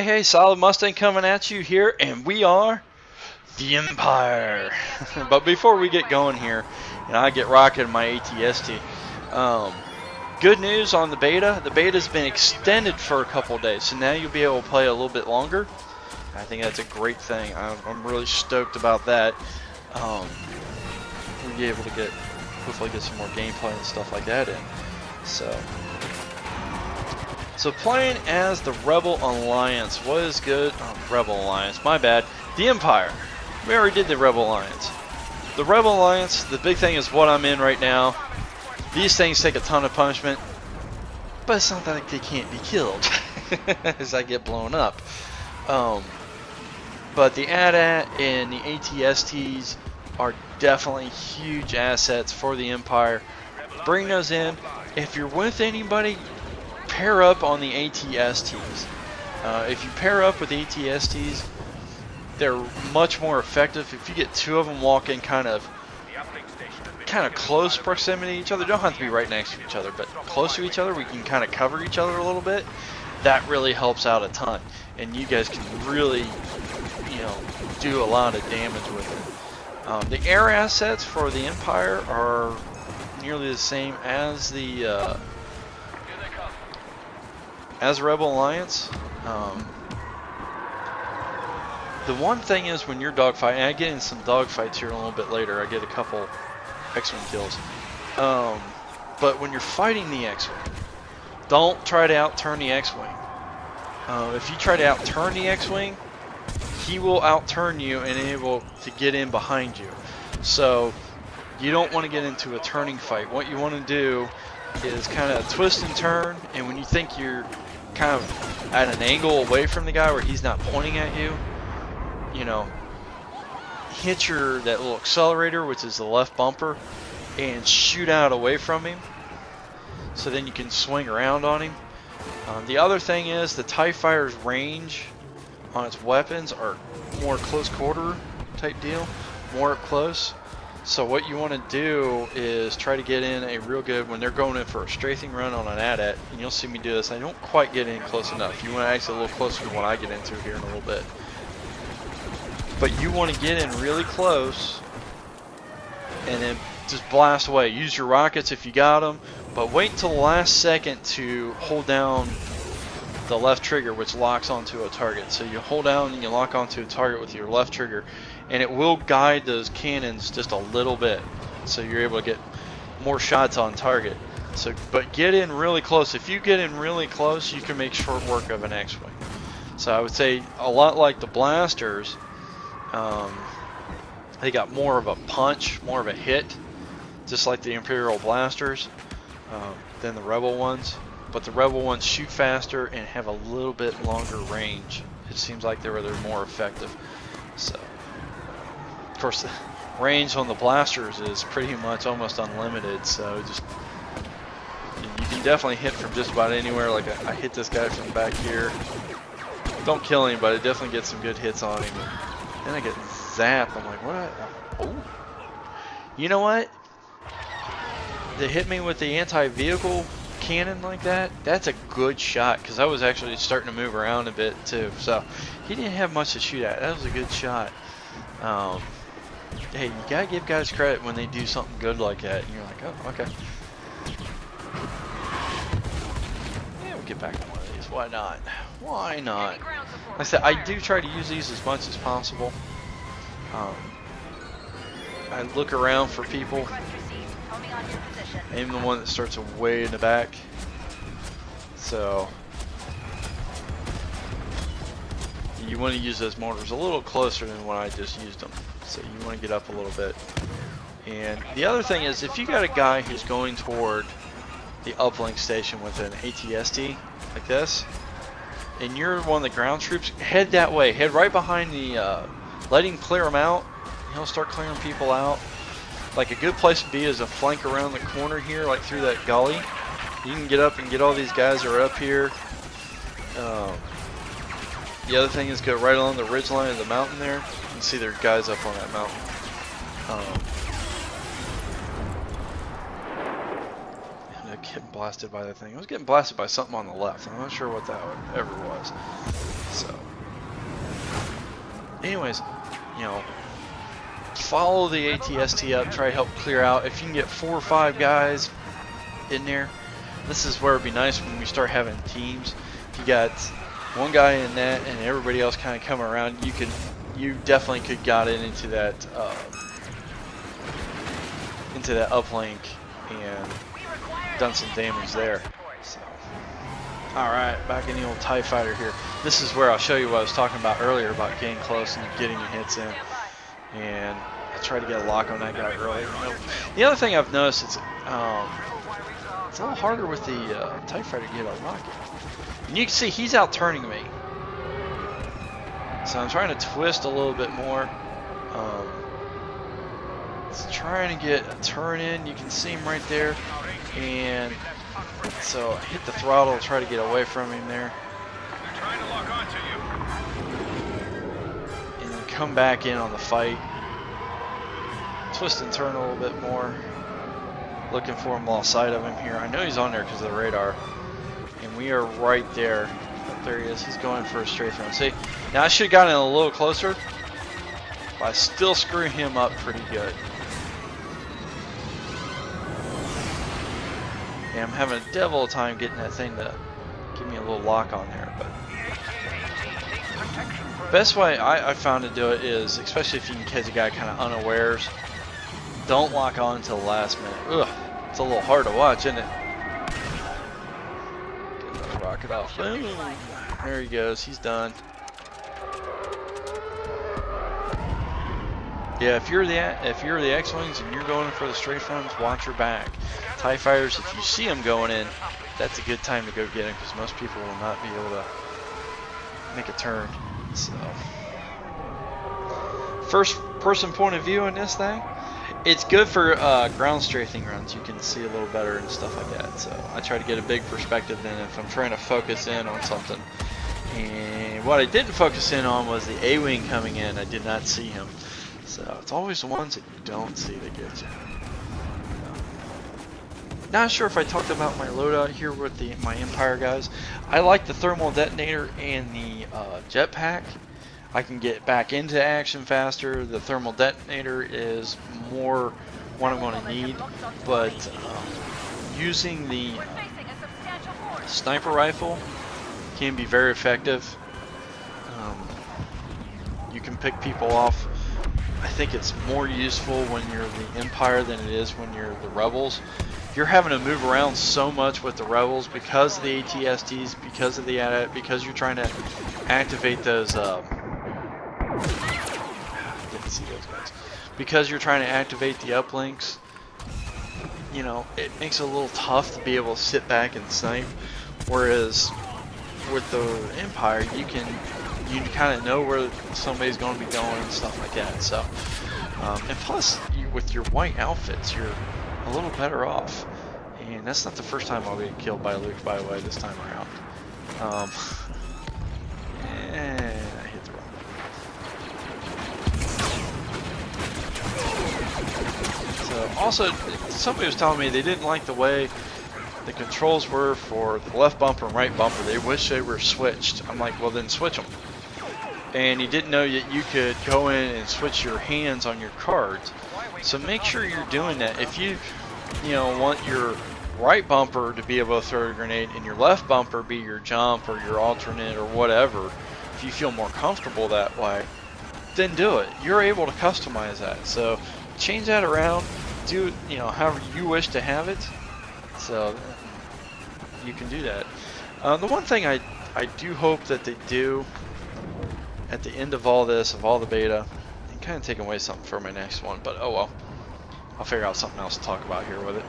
Hey, Solid Mustang coming at you here, and we are the Empire. But before we get going here, and I get rocking my ATST, good news on the beta. The beta's been extended for a couple days, so now you'll be able to play a little bit longer. I think that's a great thing. I'm really stoked about that. We'll be able to hopefully get some more gameplay and stuff like that in. So playing as the Rebel Alliance, what is good? Oh, Rebel Alliance, my bad. The Empire. We already did the Rebel Alliance. The Rebel Alliance, the big thing is what I'm in right now. These things take a ton of punishment, but it's not like they can't be killed as I get blown up. But the AT-AT and the ATSTs are definitely huge assets for the Empire. Bring those in. If you're with anybody, pair up on the ATSTs. If you pair up with the ATSTs, they're much more effective. If you get two of them walking kind of close proximity to each other, don't have to be right next to each other, but close to each other, we can kind of cover each other a little bit. That really helps out a ton, and you guys can really, do a lot of damage with it. The air assets for the Empire are nearly the same as the Rebel Alliance. The one thing is when you're dogfighting, and I get in some dogfights here a little bit later, I get a couple X-Wing kills. But when you're fighting the X-Wing, don't try to outturn the X-Wing. If you try to outturn the X-Wing, he will outturn you and able to get in behind you. So you don't want to get into a turning fight. What you want to do is kind of twist and turn, and when you think you're kind of at an angle away from the guy where he's not pointing at you, hit that little accelerator, which is the left bumper, and shoot out away from him, so then you can swing around on him. The other thing is the TIE Fighter's range on its weapons are more close quarter type deal, more up close. So what you want to do is try to get in a real good, when they're going in for a strafing run on an AT-AT, and you'll see me do this, I don't quite get in close enough. You want to actually a little closer to what I get into here in a little bit. But you want to get in really close and then just blast away. Use your rockets if you got them, but wait until the last second to hold down the left trigger, which locks onto a target. So you hold down and you lock onto a target with your left trigger, and it will guide those cannons just a little bit, so you're able to get more shots on target. But get in really close. If you get in really close, you can make short work of an X-Wing. So I would say a lot like the blasters, they got more of a punch, more of a hit, just like the Imperial blasters, than the Rebel ones. But the Rebel ones shoot faster and have a little bit longer range. It seems like they're more effective. So, of course, the range on the blasters is pretty much almost unlimited. So you can definitely hit from just about anywhere. Like I hit this guy from back here. Don't kill him, but I definitely get some good hits on him. And then I get zapped. I'm like, what? Oh, you know what? They hit me with the anti-vehicle cannon like that. That's a good shot, because I was actually starting to move around a bit too. So he didn't have much to shoot at. That was a good shot. Hey, you gotta give guys credit when they do something good like that. And you're like, oh, okay. Yeah, we'll get back on one of these. Why not? Why not? Like I said, I do try to use these as much as possible. I look around for people. I'm the one that starts way in the back. So you want to use those mortars a little closer than when I just used them. So you want to get up a little bit. And the other thing is, if you got a guy who's going toward the uplink station with an ATST like this, and you're one of the ground troops, head that way. Head right behind the, let him clear them out. He'll start clearing people out. Like a good place to be is a flank around the corner here, like through that gully. You can get up and get all these guys that are up here. The other thing is go right along the ridge line of the mountain there. You can see there are guys up on that mountain. getting blasted by the thing. I was getting blasted by something on the left. I'm not sure what that ever was. So, anyways, you know, follow the ATST up. Try to help clear out. If you can get 4 or 5 guys in there, this is where it'd be nice when we start having teams. If you got one guy in that and everybody else kind of coming around, you definitely could got into that uplink and done some damage there. So, all right, back in the old TIE fighter here. This is where I'll show you what I was talking about earlier about getting close and getting your hits in. And I tried to get a lock on that guy earlier. Nope. The other thing I've noticed is it's a little harder with the TIE fighter to get a rocket. And you can see he's out turning me. So I'm trying to twist a little bit more. It's trying to get a turn in. You can see him right there. And so I hit the throttle, try to get away from him there. They're trying to lock onto you. And then come back in on the fight. Twist and turn a little bit more. Looking for him, lost sight of him here. I know he's on there because of the radar. And we are right there. Oh, there he is. He's going for a strafe run. See, now I should have gotten a little closer. But I still screw him up pretty good. Yeah, I'm having a devil of a time getting that thing to give me a little lock on there. But the best way I found to do it is, especially if you can catch a guy kind of unawares, don't lock on until the last minute. Ugh, it's a little hard to watch, isn't it? Get that rocket off. Boom. There he goes. He's done. Yeah, if you're the X-Wings and you're going for the strafe runs, watch your back. TIE fighters, if you see them going in, that's a good time to go get them because most people will not be able to make a turn. So, first person point of view on this thing, it's good for ground strafing runs. You can see a little better and stuff like that. So I try to get a big perspective then if I'm trying to focus in on something. And what I didn't focus in on was the A-Wing coming in. I did not see him. So it's always the ones that you don't see that get you. Not sure if I talked about my loadout here with my Empire guys. I like the thermal detonator and the jetpack. I can get back into action faster. The thermal detonator is more what I'm going to need, but using the sniper rifle can be very effective. You can pick people off. I think it's more useful when you're the Empire than it is when you're the Rebels. You're having to move around so much with the Rebels because of the ATSTs, because of the because you're trying to activate those. Didn't see those guys. Because you're trying to activate the uplinks. You know, it makes it a little tough to be able to sit back and snipe. Whereas with the Empire, you kind of know where somebody's going to be going and stuff like that. So, and plus, with your white outfits, you're a little better off. And that's not the first time I'll get killed by Luke, by the way, this time around. And I hit the wrong one. So, also, somebody was telling me they didn't like the way the controls were for the left bumper and right bumper. They wish they were switched. I'm like, well, then switch them. And you didn't know that you could go in and switch your hands on your cards. So make sure you're doing that. If you want your right bumper to be able to throw a grenade and your left bumper be your jump or your alternate or whatever, if you feel more comfortable that way, then do it. You're able to customize that. So change that around. Do however you wish to have it. So you can do that. The one thing I do hope that they do at the end of all this, of all the beta, and kind of taking away something for my next one, but oh well. I'll figure out something else to talk about here with it.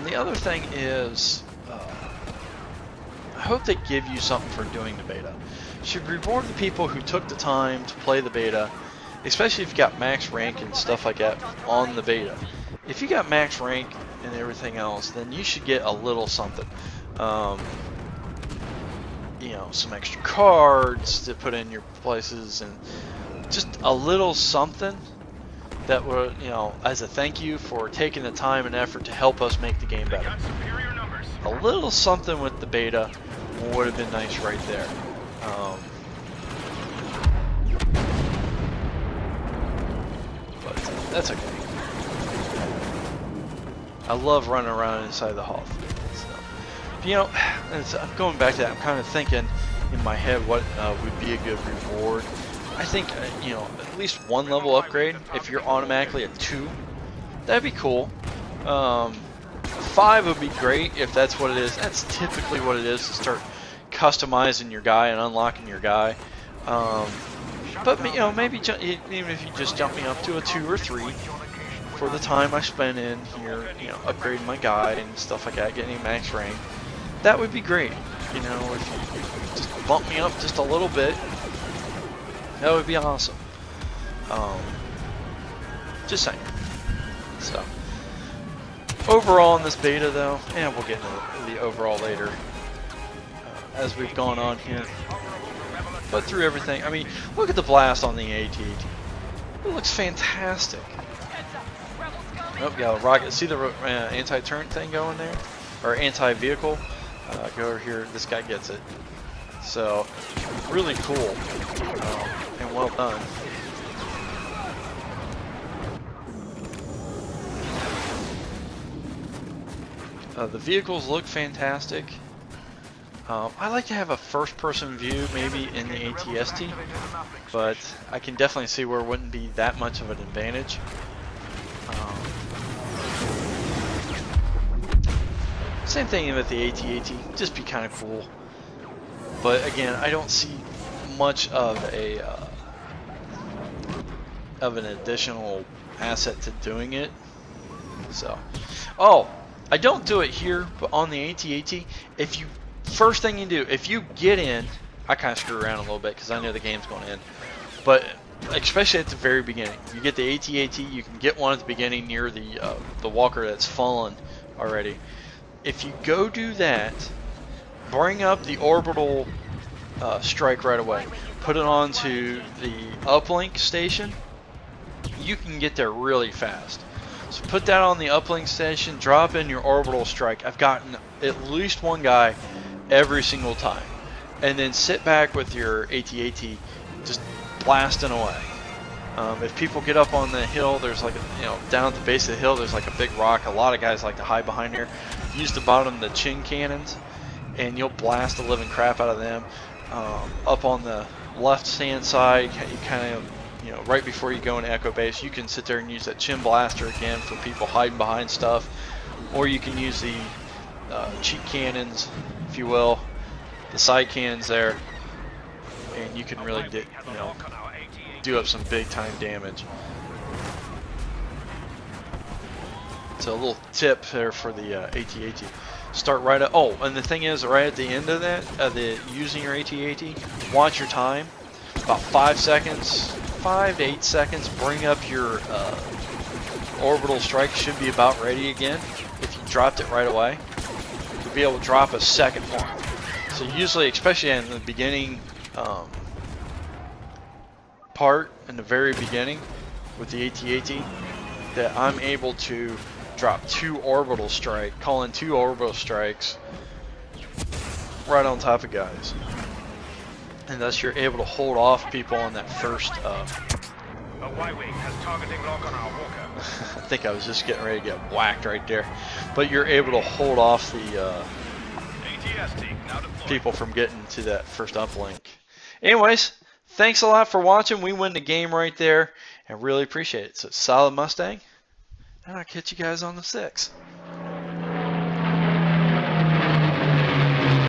The other thing is, I hope they give you something for doing the beta. Should reward the people who took the time to play the beta, especially if you got max rank and stuff like that on the beta. If you got max rank and everything else, then you should get a little something. Some extra cards to put in your places and just a little something that were, you know, as a thank you for taking the time and effort to help us make the game They better. got superior numbers. A little something with the beta would have been nice right there. But that's okay. I love running around inside the hall. So, you know, I'm going back to that. I'm kind of thinking in my head what would be a good reward. I think, you know, at least one level upgrade. If you're automatically at 2, that'd be cool. 5 would be great if that's what it is. That's typically what it is, to start customizing your guy and unlocking your guy. But you know, maybe even if you just jump me up to a 2 or 3 for the time I spend in here, you know, upgrading my guy and stuff like that, getting max rank, that would be great. You know, if you just bump me up just a little bit, that would be awesome. Just saying. So, overall in this beta though, and we'll get into the overall later as we've gone on here. But through everything, I mean, look at the blast on the AT-AT. It looks fantastic. Oh, yeah, rocket. See the anti-turret thing going there? Or anti-vehicle? Go over here. This guy gets it. So, really cool. And well done. The vehicles look fantastic. I like to have a first-person view maybe in the ATST, but I can definitely see where it wouldn't be that much of an advantage. Same thing with the AT-AT, just be kind of cool. But again, I don't see much of an additional asset to doing it. So, oh, I don't do it here, but on the AT-AT, if you first thing you do, if you get in, I kind of screw around a little bit because I know the game's going to end, but especially at the very beginning, you get the AT-AT, you can get one at the beginning near the walker that's fallen already. If you go do that, bring up the orbital strike right away, put it onto the uplink station, you can get there really fast. So put that on the uplink station, drop in your orbital strike. I've gotten at least one guy every single time, and then sit back with your AT-AT just blasting away. If people get up on the hill, there's like down at the base of the hill, there's like a big rock. A lot of guys like to hide behind there. Use the bottom of the chin cannons, and you'll blast the living crap out of them. Up on the left hand side, you kind of, right before you go into Echo Base, you can sit there and use that chin blaster again for people hiding behind stuff, or you can use the cheek cannons, if you will, the side cannons there, and you can really do up some big time damage. So a little tip there for the AT-AT. Start right at, oh, and the thing is, right at the end of that, using your AT-AT, watch your time, about 5 seconds, 5 to 8 seconds, bring up your orbital strike, should be about ready again. If you dropped it right away, you'll be able to drop a second one. So usually, especially in the beginning part, in the very beginning with the AT-AT, that I'm able to drop call in 2 orbital strikes right on top of guys. And thus you're able to hold off people on that first A Y-wing has targeting lock on our walker. I think I was just getting ready to get whacked right there. But you're able to hold off the ATST now deployed. people from getting to that first uplink. Anyways, thanks a lot for watching. We win the game right there, and really appreciate it. So, solid Mustang, and I'll catch you guys on the 6.